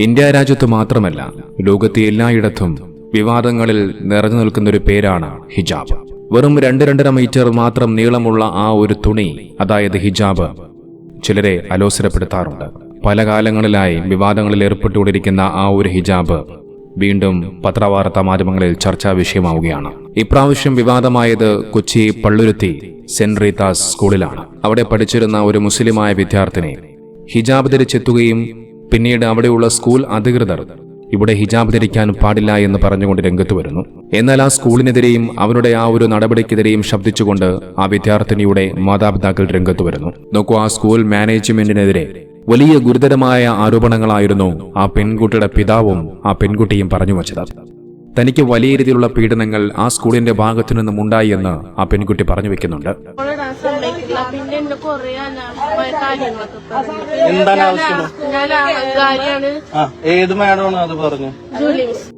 India രാജ്യത്ത് മാത്രമല്ല, ലോകത്തെ എല്ലായിടത്തും വിവാദങ്ങളിൽ നിറഞ്ഞു നിൽക്കുന്നൊരു പേരാണ് ഹിജാബ്. വെറും 2-2.5 മീറ്റർ മാത്രം നീളമുള്ള ആ ഒരു തുണി, അതായത് ഹിജാബ്, ചിലരെ അലോസരപ്പെടുത്താറുണ്ട്. പല കാലങ്ങളിലായി വിവാദങ്ങളിൽ ഏർപ്പെട്ടുകൊണ്ടിരിക്കുന്ന ആ ഒരു ഹിജാബ് വീണ്ടും പത്രവാർത്താ മാധ്യമങ്ങളിൽ ചർച്ചാ വിഷയമാവുകയാണ്. ഇപ്രാവശ്യം വിവാദമായത് കൊച്ചി പള്ളുരുത്തി സെന്റ് റീതാസ് സ്കൂളിലാണ്. അവിടെ പഠിച്ചിരുന്ന ഒരു മുസ്ലിമായ വിദ്യാർത്ഥിനി ഹിജാബ് ധരിച്ചെത്തുകയും പിന്നീട് അവിടെയുള്ള സ്കൂൾ അധികൃതർ ഇവിടെ ഹിജാബ് ധരിക്കാൻ പാടില്ല എന്ന് പറഞ്ഞുകൊണ്ട് രംഗത്ത് വരുന്നു. എന്നാൽ ആ സ്കൂളിനെതിരെയും അവരുടെ ആ ഒരു നടപടിക്കെതിരെയും ശബ്ദിച്ചുകൊണ്ട് ആ വിദ്യാർത്ഥിനിയുടെ മാതാപിതാക്കൾ രംഗത്ത് വരുന്നു. നോക്കൂ, ആ സ്കൂൾ മാനേജ്മെന്റിനെതിരെ വലിയ ഗുരുതരമായ ആരോപണങ്ങളായിരുന്നു ആ പെൺകുട്ടിയുടെ പിതാവും ആ പെൺകുട്ടിയും പറഞ്ഞു വച്ചത്. തനിക്ക് വലിയ രീതിയിലുള്ള പീഡനങ്ങൾ ആ സ്കൂളിന്റെ ഭാഗത്തു നിന്നും ഉണ്ടായി എന്ന് ആ പെൺകുട്ടി പറഞ്ഞു വെക്കുന്നുണ്ട്.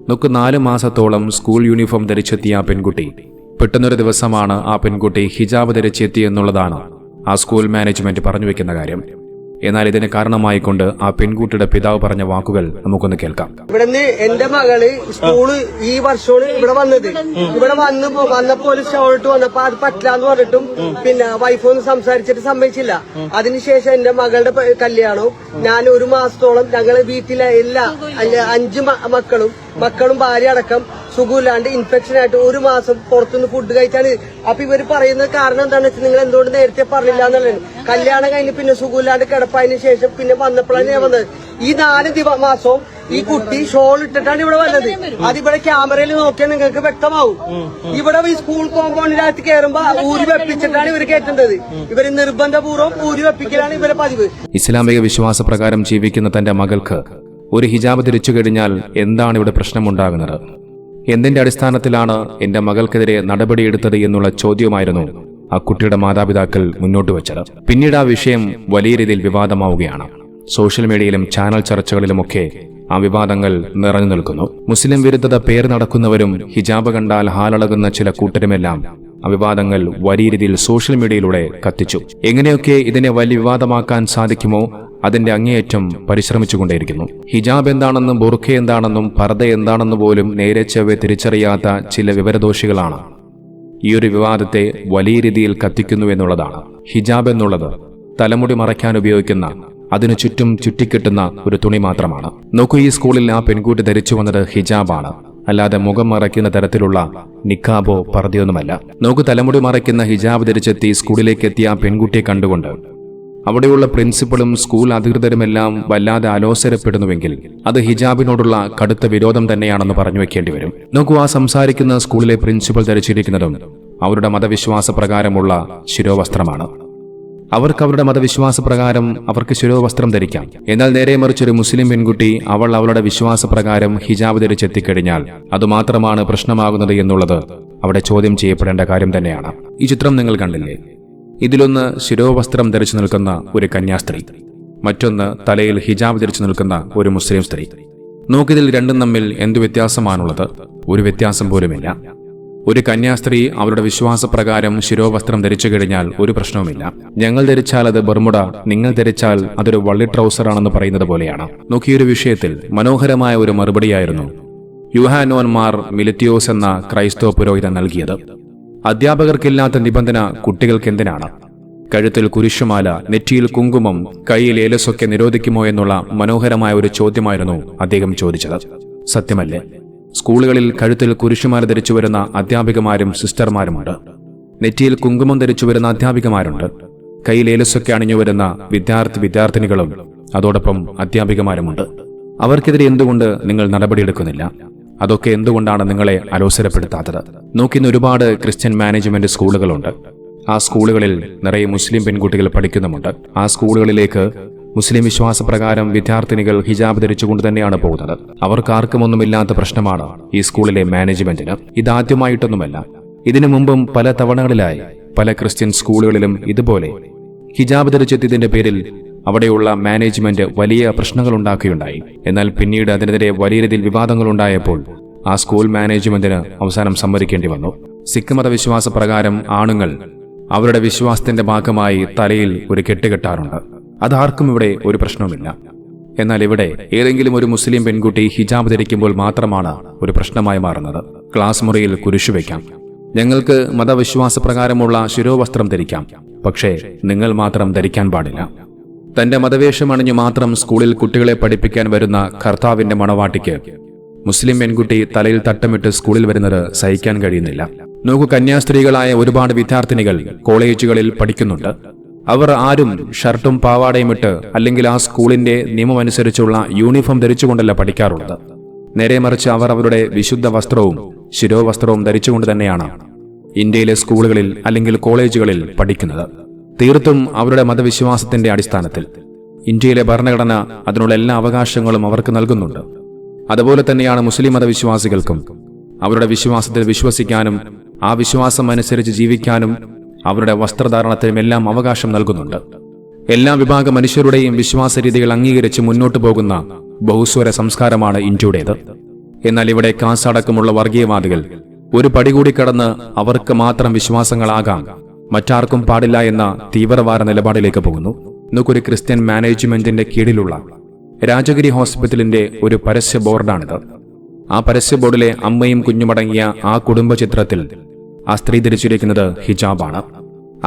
നോക്ക്, 4 മാസത്തോളം സ്കൂൾ യൂണിഫോം ധരിച്ചെത്തിയ ആ പെൺകുട്ടി പെട്ടെന്നൊരു ദിവസമാണ് ആ പെൺകുട്ടി ഹിജാബ് ധരിച്ചെത്തി എന്നുള്ളതാണ് ആ സ്കൂൾ മാനേജ്മെന്റ് പറഞ്ഞു വെക്കുന്ന കാര്യം. എന്നാൽ ഇതിന് കാരണമായിക്കൊണ്ട് ആ പെൺകുട്ടിയുടെ പിതാവ് പറഞ്ഞ വാക്കുകൾ നമുക്കൊന്ന് കേൾക്കാം. ഇവിടുന്ന് എന്റെ മകള് സ്കൂള് ഈ വർഷമാണ് ഇവിടെ വന്നത്. ഇവിടെ വന്നപ്പോ ഒരു ഷോൾട്ട് വന്നപ്പോ അത് പറ്റില്ല എന്ന് പറഞ്ഞിട്ടും പിന്നെ വൈഫൊന്നും സംസാരിച്ചിട്ട് സമ്മതിച്ചില്ല. അതിനുശേഷം എന്റെ മകളുടെ കല്യാണവും ഞാൻ 1 മാസത്തോളം ഞങ്ങള് വീട്ടിലെ എല്ലാ 5 മക്കളും ഭാര്യ അടക്കം സുഖമില്ലാണ്ട് ഇൻഫെക്ഷൻ ആയിട്ട് 1 മാസം പുറത്തുനിന്ന് ഫുഡ് കഴിച്ചാണ്. അപ്പൊ ഇവര് പറയുന്നത് കാരണം എന്താണെന്ന് വെച്ചാൽ നിങ്ങൾ എന്തുകൊണ്ട് നേരത്തെ പറഞ്ഞില്ല എന്നുള്ളത്. കല്യാണം കഴിഞ്ഞ് പിന്നെ സുഖമില്ലാണ്ട് കിടപ്പായതിനു ശേഷം പിന്നെ വന്നപ്പോഴാണ് ഞാൻ വന്നത്. ഈ 4 മാസവും ഈ കുട്ടി ഷോൾ ഇട്ടിട്ടാണ് ഇവിടെ വന്നത്. അതിവിടെ ക്യാമറയിൽ നോക്കിയാൽ നിങ്ങൾക്ക് വ്യക്തമാവും. ഇവിടെ ഈ സ്കൂൾ കോമ്പൗണ്ടിനകത്ത് കയറുമ്പോ ഊരി വെപ്പിച്ചിട്ടാണ് ഇവർ കയറ്റുന്നത്. ഇവര് നിർബന്ധപൂർവ്വം ഊരി വെപ്പിക്കലാണ് ഇവരെ പതിവ്. ഇസ്ലാമിക വിശ്വാസപ്രകാരം ജീവിക്കുന്ന തന്റെ മകൾക്ക് ഒരു ഹിജാബ് ധരിച്ചു കഴിഞ്ഞാൽ എന്താണ് ഇവിടെ പ്രശ്നമുണ്ടാകുന്നത്? എന്തിന്റെ അടിസ്ഥാനത്തിലാണ് എന്റെ മകൾക്കെതിരെ നടപടിയെടുത്തത് എന്നുള്ള ചോദ്യമായിരുന്നു ആ കുട്ടിയുടെ മാതാപിതാക്കൾ മുന്നോട്ട് വെച്ചത്. പിന്നീട് ആ വിഷയം വലിയ രീതിയിൽ വിവാദമാവുകയാണ്. സോഷ്യൽ മീഡിയയിലും ചാനൽ ചർച്ചകളിലുമൊക്കെ ആ വിവാദങ്ങൾ നിറഞ്ഞു നിൽക്കുന്നു. മുസ്ലിം വിരുദ്ധത പേര് നടക്കുന്നവരും ഹിജാബ് കണ്ടാൽ ഹാലളകുന്ന ചില കൂട്ടരുമെല്ലാം ആ വിവാദങ്ങൾ വലിയ രീതിയിൽ സോഷ്യൽ മീഡിയയിലൂടെ കത്തിച്ചു. എങ്ങനെയൊക്കെ ഇതിനെ വലിയ വിവാദമാക്കാൻ സാധിക്കുമോ അതിന്റെ അങ്ങേയറ്റം പരിശ്രമിച്ചുകൊണ്ടേയിരിക്കുന്നു. ഹിജാബ് എന്താണെന്നും ബുർഖ എന്താണെന്നും പർദ എന്താണെന്ന് പോലും നേരെ ചൊവ്വെ തിരിച്ചറിയാത്ത ചില വിവരദോഷികളാണ് ഈ ഒരു വിവാദത്തെ വലിയ രീതിയിൽ കത്തിക്കുന്നു എന്നുള്ളതാണ്. ഹിജാബ് എന്നുള്ളത് തലമുടി മറയ്ക്കാൻ ഉപയോഗിക്കുന്ന, അതിനു ചുറ്റും ചുറ്റിക്കെട്ടുന്ന ഒരു തുണി മാത്രമാണ്. നോക്കൂ, ഈ സ്കൂളിൽ ആ പെൺകുട്ടി ധരിച്ചു വന്നത് ഹിജാബാണ്, അല്ലാതെ മുഖം മറയ്ക്കുന്ന തരത്തിലുള്ള നിക്കാബോ പർദയൊന്നുമല്ല. നോക്കൂ, തലമുടി മറയ്ക്കുന്ന ഹിജാബ് ധരിച്ചെത്തി സ്കൂളിലേക്ക് എത്തിയ ആ പെൺകുട്ടിയെ കണ്ടുകൊണ്ട് അവിടെയുള്ള പ്രിൻസിപ്പളും സ്കൂൾ അധികൃതരുമെല്ലാം വല്ലാതെ അലോസരപ്പെടുന്നുവെങ്കിൽ അത് ഹിജാബിനോടുള്ള കടുത്ത വിരോധം തന്നെയാണെന്ന് പറഞ്ഞു വെക്കേണ്ടി വരും. നോക്കൂ, ആ സംസാരിക്കുന്ന സ്കൂളിലെ പ്രിൻസിപ്പൽ ധരിച്ചിരിക്കുന്നതും അവരുടെ മതവിശ്വാസ പ്രകാരമുള്ള ശിരോവസ്ത്രമാണ്. അവരുടെ മതവിശ്വാസ പ്രകാരം അവർക്ക് ശിരോവസ്ത്രം ധരിക്കാം. എന്നാൽ നേരെ മറിച്ചൊരു മുസ്ലിം പെൺകുട്ടി അവളുടെ വിശ്വാസപ്രകാരം ഹിജാബ് ധരിച്ചെത്തിക്കഴിഞ്ഞാൽ അതുമാത്രമാണ് പ്രശ്നമാകുന്നത് എന്നുള്ളത് അവിടെ ചോദ്യം ചെയ്യപ്പെടേണ്ട കാര്യം തന്നെയാണ്. ഈ ചിത്രം നിങ്ങൾ കണ്ടില്ലേ? ഇതിലൊന്ന് ശിരോവസ്ത്രം ധരിച്ചു നിൽക്കുന്ന ഒരു കന്യാസ്ത്രീ, മറ്റൊന്ന് തലയിൽ ഹിജാബ് ധരിച്ചു നിൽക്കുന്ന ഒരു മുസ്ലിം സ്ത്രീ. നോക്കിതിൽ രണ്ടും തമ്മിൽ എന്തു വ്യത്യാസമാണുള്ളത്? ഒരു വ്യത്യാസം പോലുമില്ല. ഒരു കന്യാസ്ത്രീ അവരുടെ വിശ്വാസപ്രകാരം ശിരോവസ്ത്രം ധരിച്ചു കഴിഞ്ഞാൽ ഒരു പ്രശ്നവുമില്ല. ഞങ്ങൾ ധരിച്ചാൽ അത് ബർമുഡ, നിങ്ങൾ ധരിച്ചാൽ അതൊരു വള്ളി ട്രൗസറാണെന്ന് പറയുന്നത് പോലെയാണ്. നോക്കിയൊരു വിഷയത്തിൽ മനോഹരമായ ഒരു മറുപടിയായിരുന്നു യുഹാനോൻ മാർ മിലിറ്റിയോസ് എന്ന ക്രൈസ്തവ പുരോഹിതൻ നൽകിയത്. അധ്യാപകർക്കില്ലാത്ത നിബന്ധന കുട്ടികൾക്ക് എന്തിനാണ്? കഴുത്തിൽ കുരിശുമാല, നെറ്റിയിൽ കുങ്കുമം, കൈയിൽ ഏലസൊക്കെ നിരോധിക്കുമോ എന്നുള്ള മനോഹരമായ ഒരു ചോദ്യമായിരുന്നു അദ്ദേഹം ചോദിച്ചത്. സത്യമല്ലേ? സ്കൂളുകളിൽ കഴുത്തിൽ കുരിശുമാല ധരിച്ചു വരുന്ന അധ്യാപികമാരും സിസ്റ്റർമാരുമുണ്ട്. നെറ്റിയിൽ കുങ്കുമം ധരിച്ചു വരുന്ന അധ്യാപികമാരുണ്ട്. കൈയിൽ ഏലസൊക്കെ അണിഞ്ഞു വരുന്ന വിദ്യാർത്ഥിനികളും അതോടൊപ്പം അധ്യാപികമാരുമുണ്ട്. അവർക്കെതിരെ എന്തുകൊണ്ട് നിങ്ങൾ നടപടിയെടുക്കുന്നില്ല? അതൊക്കെ എന്തുകൊണ്ടാണ് നിങ്ങളെ അലോസരപ്പെടുത്താത്തത്? നോക്കിന്ന് ഒരുപാട് ക്രിസ്ത്യൻ മാനേജ്മെന്റ് സ്കൂളുകളുണ്ട്. ആ സ്കൂളുകളിൽ നിറയെ മുസ്ലിം പെൺകുട്ടികൾ പഠിക്കുന്നുമുണ്ട്. ആ സ്കൂളുകളിലേക്ക് മുസ്ലിം വിശ്വാസപ്രകാരം വിദ്യാർത്ഥിനികൾ ഹിജാബ് ധരിച്ചുകൊണ്ട് തന്നെയാണ് പോകുന്നത്. അവർക്കാർക്കുമൊന്നുമില്ലാത്ത പ്രശ്നമാണ് ഈ സ്കൂളിലെ മാനേജ്മെന്റിന്. ഇതാദ്യമായിട്ടൊന്നുമല്ല. ഇതിനു മുമ്പും പല തവണകളിലായി പല ക്രിസ്ത്യൻ സ്കൂളുകളിലും ഇതുപോലെ ഹിജാബ് ധരിച്ചെത്തിയതിന്റെ പേരിൽ അവിടെയുള്ള മാനേജ്മെന്റ് വലിയ പ്രശ്നങ്ങൾ ഉണ്ടാക്കുകയുണ്ടായി. എന്നാൽ പിന്നീട് അതിനെതിരെ വലിയ രീതിയിൽ വിവാദങ്ങളുണ്ടായപ്പോൾ ആ സ്കൂൾ മാനേജ്മെന്റിന് അവസാനം സമ്മതിക്കേണ്ടി വന്നു. സിഖ് മതവിശ്വാസ പ്രകാരം ആണുങ്ങൾ അവരുടെ വിശ്വാസത്തിന്റെ ഭാഗമായി തലയിൽ ഒരു കെട്ടുകെട്ടാറുണ്ട്. അതാർക്കും ഇവിടെ ഒരു പ്രശ്നവുമില്ല. എന്നാൽ ഇവിടെ ഏതെങ്കിലും ഒരു മുസ്ലിം പെൺകുട്ടി ഹിജാബ് ധരിക്കുമ്പോൾ മാത്രമാണ് ഒരു പ്രശ്നമായി മാറുന്നത്. ക്ലാസ് മുറിയിൽ കുരിശു വയ്ക്കാം, ഞങ്ങൾക്ക് മതവിശ്വാസപ്രകാരമുള്ള ശിരോവസ്ത്രം ധരിക്കാം, പക്ഷേ നിങ്ങൾ മാത്രം ധരിക്കാൻ പാടില്ല. തന്റെ മതവേഷം അണിഞ്ഞു മാത്രം സ്കൂളിൽ കുട്ടികളെ പഠിപ്പിക്കാൻ വരുന്ന കർത്താവിന്റെ മണവാട്ടിക്ക് മുസ്ലിം പെൺകുട്ടി തലയിൽ തട്ടമിട്ട് സ്കൂളിൽ വരുന്നത് സഹിക്കാൻ കഴിയുന്നില്ല. നോക്കൂ, കന്യാസ്ത്രീകളായ ഒരുപാട് വിദ്യാർത്ഥിനികൾ കോളേജുകളിൽ പഠിക്കുന്നുണ്ട്. അവർ ആരും ഷർട്ടും പാവാടയും ഇട്ട് അല്ലെങ്കിൽ ആ സ്കൂളിന്റെ നിയമമനുസരിച്ചുള്ള യൂണിഫോം ധരിച്ചുകൊണ്ടല്ല പഠിക്കാറുള്ളത്. നേരെ മറിച്ച് അവർ അവരുടെ വിശുദ്ധ വസ്ത്രവും ശിരോവസ്ത്രവും ധരിച്ചുകൊണ്ട് തന്നെയാണ് ഇന്ത്യയിലെ സ്കൂളുകളിൽ അല്ലെങ്കിൽ കോളേജുകളിൽ പഠിക്കുന്നത്. തീർത്തും അവരുടെ മതവിശ്വാസത്തിന്റെ അടിസ്ഥാനത്തിൽ. ഇന്ത്യയിലെ ഭരണഘടന അതിനുള്ള എല്ലാ അവകാശങ്ങളും അവർക്ക് നൽകുന്നുണ്ട്. അതുപോലെ തന്നെയാണ് മുസ്ലിം മതവിശ്വാസികൾക്കും അവരുടെ വിശ്വാസത്തിൽ വിശ്വസിക്കാനും ആ വിശ്വാസം അനുസരിച്ച് ജീവിക്കാനും അവരുടെ വസ്ത്രധാരണത്തിനും എല്ലാം അവകാശം നൽകുന്നുണ്ട്. എല്ലാ വിഭാഗം മനുഷ്യരുടെയും വിശ്വാസ രീതികൾ അംഗീകരിച്ച് മുന്നോട്ടു പോകുന്ന ബഹുസ്വര സംസ്കാരമാണ് ഇന്ത്യയുടേത്. എന്നാൽ ഇവിടെ കാസടക്കമുള്ള വർഗീയവാദികൾ ഒരു പടി കൂടി കടന്ന് അവർക്ക് മാത്രം വിശ്വാസങ്ങളാകാം, മറ്റാർക്കും പാടില്ല എന്ന തീവ്രവാദ നിലപാടിലേക്ക് പോകുന്നു. നോക്കൊരു ക്രിസ്ത്യൻ മാനേജ്മെന്റിന്റെ കീഴിലുള്ള രാജഗിരി ഹോസ്പിറ്റലിന്റെ ഒരു പരസ്യ ബോർഡാണിത്. ആ പരസ്യ ബോർഡിലെ അമ്മയും കുഞ്ഞുമടങ്ങിയ ആ കുടുംബ ചിത്രത്തിൽ ആ സ്ത്രീ ധരിച്ചിരിക്കുന്നത് ഹിജാബാണ്.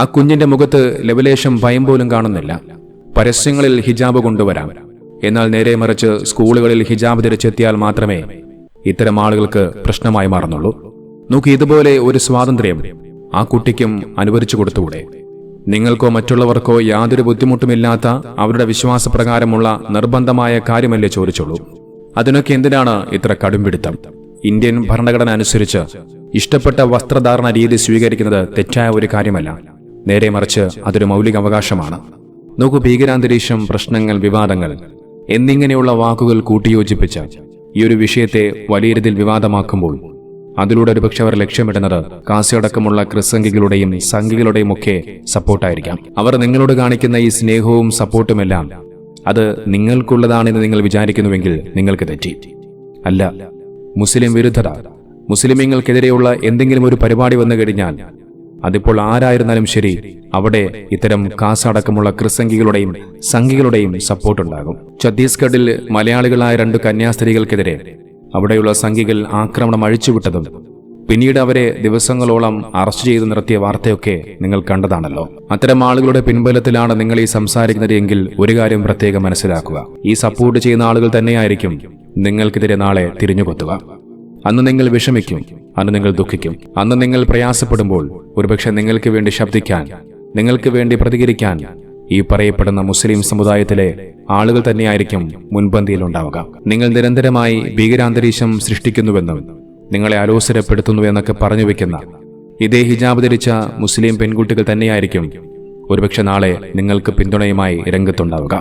ആ കുഞ്ഞിന്റെ മുഖത്ത് ലവലേശം ഭയം പോലും കാണുന്നില്ല. പരസ്യങ്ങളിൽ ഹിജാബ് കൊണ്ടുവരാം, എന്നാൽ നേരെ മറിച്ച് സ്കൂളുകളിൽ ഹിജാബ് ധരിച്ചെത്തിയാൽ മാത്രമേ ഇത്തരം ആളുകൾക്ക് പ്രശ്നമായി മാറുന്നുള്ളൂ. നോക്കി, ഇതുപോലെ ഒരു സ്വാതന്ത്ര്യം ആ കുട്ടിക്കും അനുവദിച്ചു കൊടുത്തുകൂടെ? നിങ്ങൾക്കോ മറ്റുള്ളവർക്കോ യാതൊരു ബുദ്ധിമുട്ടുമില്ലാത്ത അവരുടെ വിശ്വാസപ്രകാരമുള്ള നിർബന്ധമായ കാര്യമല്ലേ ചോദിച്ചുള്ളൂ. അതിനൊക്കെ എന്തിനാണ് ഇത്ര കടുംപിടുത്തം? ഇന്ത്യൻ ഭരണഘടന അനുസരിച്ച് ഇഷ്ടപ്പെട്ട വസ്ത്രധാരണ രീതി സ്വീകരിക്കുന്നത് തെറ്റായ ഒരു കാര്യമല്ല. നേരെ മറിച്ച് അതൊരു മൗലിക അവകാശമാണ്. നോക്കൂ, ഭീകരാന്തരീക്ഷം, പ്രശ്നങ്ങൾ, വിവാദങ്ങൾ എന്നിങ്ങനെയുള്ള വാക്കുകൾ കൂട്ടിയോജിപ്പിച്ച് ഈ ഒരു വിഷയത്തെ വലിയ രീതിയിൽ വിവാദമാക്കുമ്പോൾ അതിലൂടെ ഒരുപക്ഷെ അവർ ലക്ഷ്യമിടുന്നത് കാസിയടക്കമുള്ള ക്രിസ്സംഗികളുടെയും സംഘികളുടെയും ഒക്കെ സപ്പോർട്ടായിരിക്കാം. അവർ നിങ്ങളോട് കാണിക്കുന്ന ഈ സ്നേഹവും സപ്പോർട്ടുമെല്ലാം അത് നിങ്ങൾക്കുള്ളതാണെന്ന് നിങ്ങൾ വിചാരിക്കുന്നുവെങ്കിൽ നിങ്ങൾക്ക് തെറ്റി. അല്ല, മുസ്ലിം വിരുദ്ധത, മുസ്ലിമീങ്ങൾക്കെതിരെയുള്ള എന്തെങ്കിലും ഒരു പരിപാടി വന്നു കഴിഞ്ഞാൽ അതിപ്പോൾ ആരായിരുന്നാലും ശരി, അവിടെ ഇത്തരം കാസടക്കമുള്ള ക്രിസ്സംഗികളുടെയും സംഘികളുടെയും സപ്പോർട്ടുണ്ടാകും. ഛത്തീസ്ഗഡിൽ മലയാളികളായ 2 കന്യാസ്ത്രീകൾക്കെതിരെ അവിടെയുള്ള സംഘികൾ ആക്രമണം അഴിച്ചുവിട്ടതും പിന്നീട് അവരെ ദിവസങ്ങളോളം അറസ്റ്റ് ചെയ്ത് നിർത്തിയ വാർത്തയൊക്കെ നിങ്ങൾ കണ്ടതാണല്ലോ. അത്തരം ആളുകളുടെ പിൻബലത്തിലാണ് നിങ്ങൾ ഈ സംസാരിക്കുന്നത് എങ്കിൽ ഒരു കാര്യം പ്രത്യേകം മനസ്സിലാക്കുക, ഈ സപ്പോർട്ട് ചെയ്യുന്ന ആളുകൾ തന്നെയായിരിക്കും നിങ്ങൾക്കെതിരെ നാളെ തിരിഞ്ഞുകൊത്തുക. അന്ന് നിങ്ങൾ വിഷമിക്കും, അന്ന് നിങ്ങൾ ദുഃഖിക്കും, അന്ന് നിങ്ങൾ പ്രയാസപ്പെടുമ്പോൾ ഒരുപക്ഷെ നിങ്ങൾക്ക് വേണ്ടി ശബ്ദിക്കാൻ, നിങ്ങൾക്ക് വേണ്ടി പ്രതികരിക്കാൻ ഈ പറയപ്പെടുന്ന മുസ്ലിം സമുദായത്തിലെ ആളുകൾ തന്നെയായിരിക്കും മുൻപന്തിയിലുണ്ടാവുക. നിങ്ങൾ നിരന്തരമായി ഭീകരാന്തരീക്ഷം സൃഷ്ടിക്കുന്നുവെന്നും നിങ്ങളെ അലോസരപ്പെടുത്തുന്നുവെന്നൊക്കെ പറഞ്ഞു വെക്കുന്ന ഇതേ ഹിജാബ് ധരിച്ച മുസ്ലിം പെൺകുട്ടികൾ തന്നെയായിരിക്കും ഒരുപക്ഷെ നാളെ നിങ്ങൾക്ക് പിന്തുണയുമായി രംഗത്തുണ്ടാവുക.